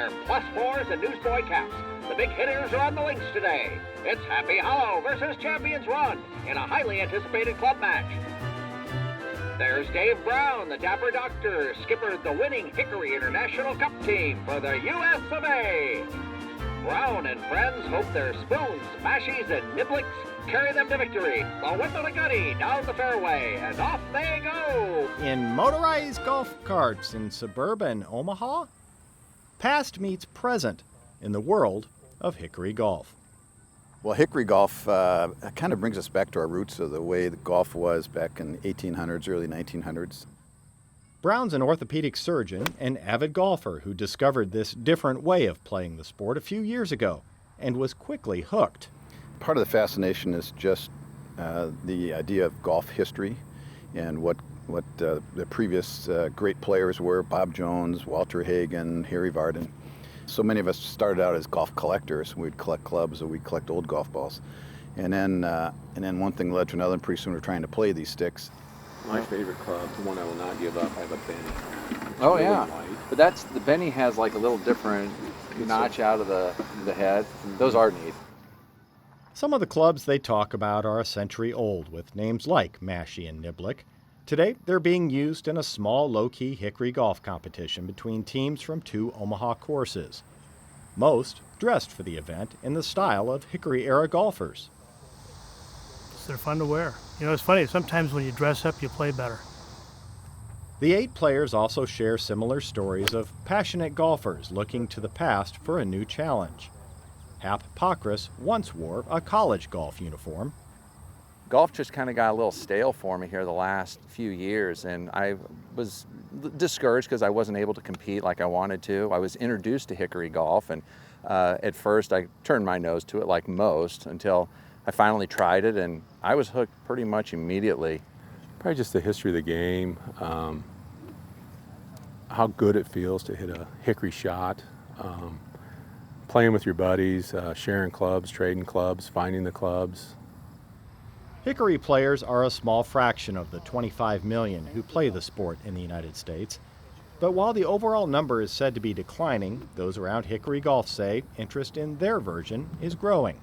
their +4s and newsboy caps. The big hitters are on the links today. It's Happy Hollow versus Champions Run in a highly anticipated club match. There's Dave Brown, the Dapper Doctor, skippered the winning Hickory International Cup team for the US of A. Brown and friends hope their spoons, mashies, and niblicks carry them to victory. The Wendell down the fairway, and off they go. In motorized golf carts in suburban Omaha, past meets present in the world of Hickory golf. Well, Hickory golf kind of brings us back to our roots of the way the golf was back in the 1800s, early 1900s. Brown's an orthopedic surgeon and avid golfer who discovered this different way of playing the sport a few years ago and was quickly hooked. Part of the fascination is just the idea of golf history and what the previous great players were: Bob Jones, Walter Hagen, Harry Vardon. So many of us started out as golf collectors. We'd collect clubs or we'd collect old golf balls. And then one thing led to another, and pretty soon we're trying to play these sticks. My favorite club, the one I will not give up, I have a Benny. Oh, really yeah. White. But the Benny has like a little different notch out of the head. Those are neat. Some of the clubs they talk about are a century old, with names like Mashie and Niblick. Today, they're being used in a small, low-key Hickory golf competition between teams from 2 Omaha courses. Most dressed for the event in the style of Hickory-era golfers. They're fun to wear. You know, it's funny, sometimes when you dress up, you play better. The 8 players also share similar stories of passionate golfers looking to the past for a new challenge. Hap Pockrass once wore a college golf uniform. Golf just kind of got a little stale for me here the last few years, and I was discouraged because I wasn't able to compete like I wanted to. I was introduced to Hickory golf, and at first I turned my nose to it like most until I finally tried it, and I was hooked pretty much immediately. Probably just the history of the game, how good it feels to hit a Hickory shot, playing with your buddies, sharing clubs, trading clubs, finding the clubs. Hickory players are a small fraction of the 25 million who play the sport in the United States. But while the overall number is said to be declining, those around Hickory golf say interest in their version is growing.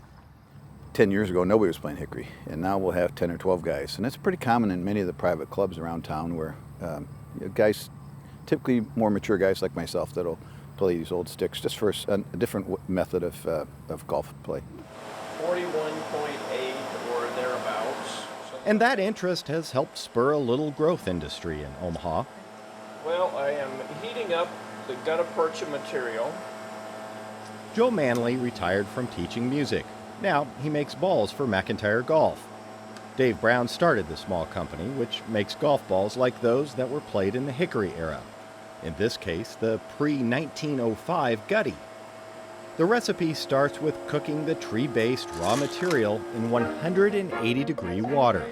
10 years ago, nobody was playing Hickory, and now we'll have 10 or 12 guys. And it's pretty common in many of the private clubs around town where guys, typically more mature guys like myself, that'll play these old sticks just for a different method of golf play. 41.8 or thereabouts. And that interest has helped spur a little growth industry in Omaha. Well, I am heating up the gutta percha material. Joe Manley retired from teaching music. Now he makes balls for McIntyre Golf. Dave Brown started the small company, which makes golf balls like those that were played in the Hickory era. In this case, the pre-1905 Gutty. The recipe starts with cooking the tree-based raw material in 180-degree water.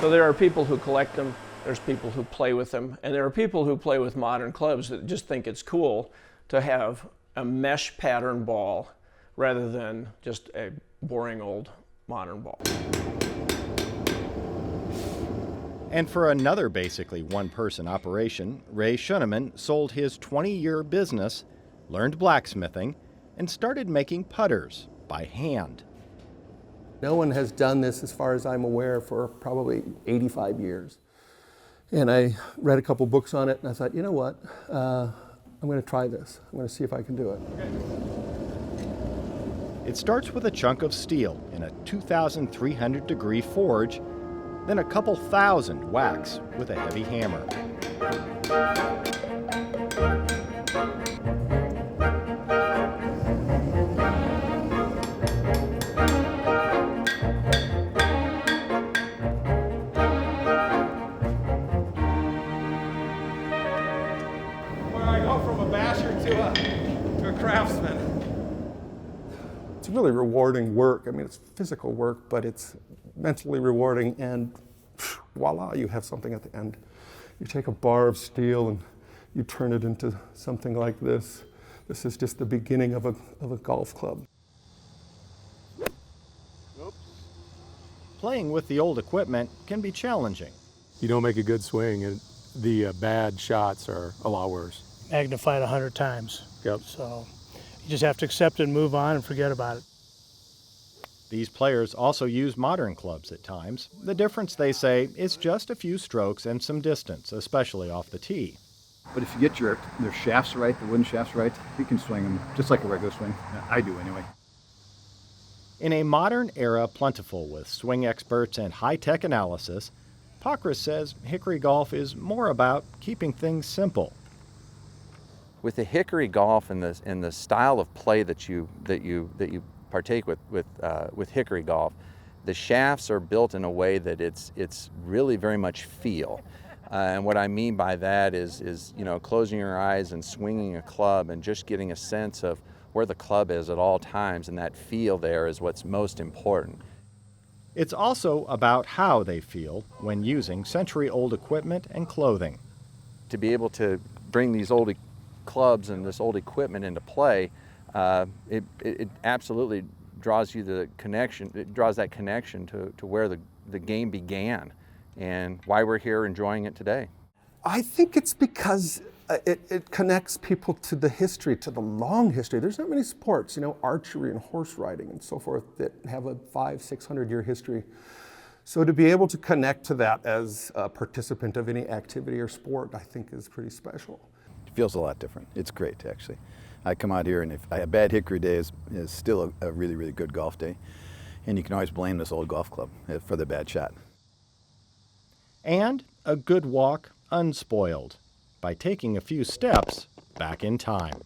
So there are people who collect them, there's people who play with them, and there are people who play with modern clubs that just think it's cool to have a mesh pattern ball rather than just a boring old modern ball. And for another basically one-person operation, Ray Shuneman sold his 20-year business, learned blacksmithing, and started making putters by hand. No one has done this, as far as I'm aware, for probably 85 years. And I read a couple books on it, and I thought, you know what? I'm going to try this. I'm going to see if I can do it. It starts with a chunk of steel in a 2,300-degree forge, then a couple thousand wax with a heavy hammer. It's really rewarding work. I mean, it's physical work, but it's mentally rewarding, and voila, you have something at the end. You take a bar of steel and you turn it into something like this. This is just the beginning of a golf club. Playing with the old equipment can be challenging. You don't make a good swing, and the bad shots are a lot worse. Magnified 100 times. Yep. So you just have to accept it and move on and forget about it. These players also use modern clubs at times. The difference, they say, is just a few strokes and some distance, especially off the tee. But if you get their shafts right, the wooden shafts right, you can swing them just like a regular swing. I do anyway. In a modern era plentiful with swing experts and high-tech analysis, Pockrass says Hickory golf is more about keeping things simple. With the Hickory golf and the style of play that you partake with Hickory golf, the shafts are built in a way that it's really very much feel. And what I mean by that is closing your eyes and swinging a club and just getting a sense of where the club is at all times, and that feel there is what's most important. It's also about how they feel when using century-old equipment and clothing. To be able to bring these old clubs and this old equipment into play, it absolutely draws you the connection. It draws that connection to where the game began and why we're here enjoying it today. I think it's because it connects people to the history, to the long history. There's not many sports, archery and horse riding and so forth, that have a 500-600 year history. So to be able to connect to that as a participant of any activity or sport, I think is pretty special. It feels a lot different. It's great, actually. I come out here, and a bad Hickory day is still a really, really good golf day. And you can always blame this old golf club for the bad shot. And a good walk unspoiled by taking a few steps back in time.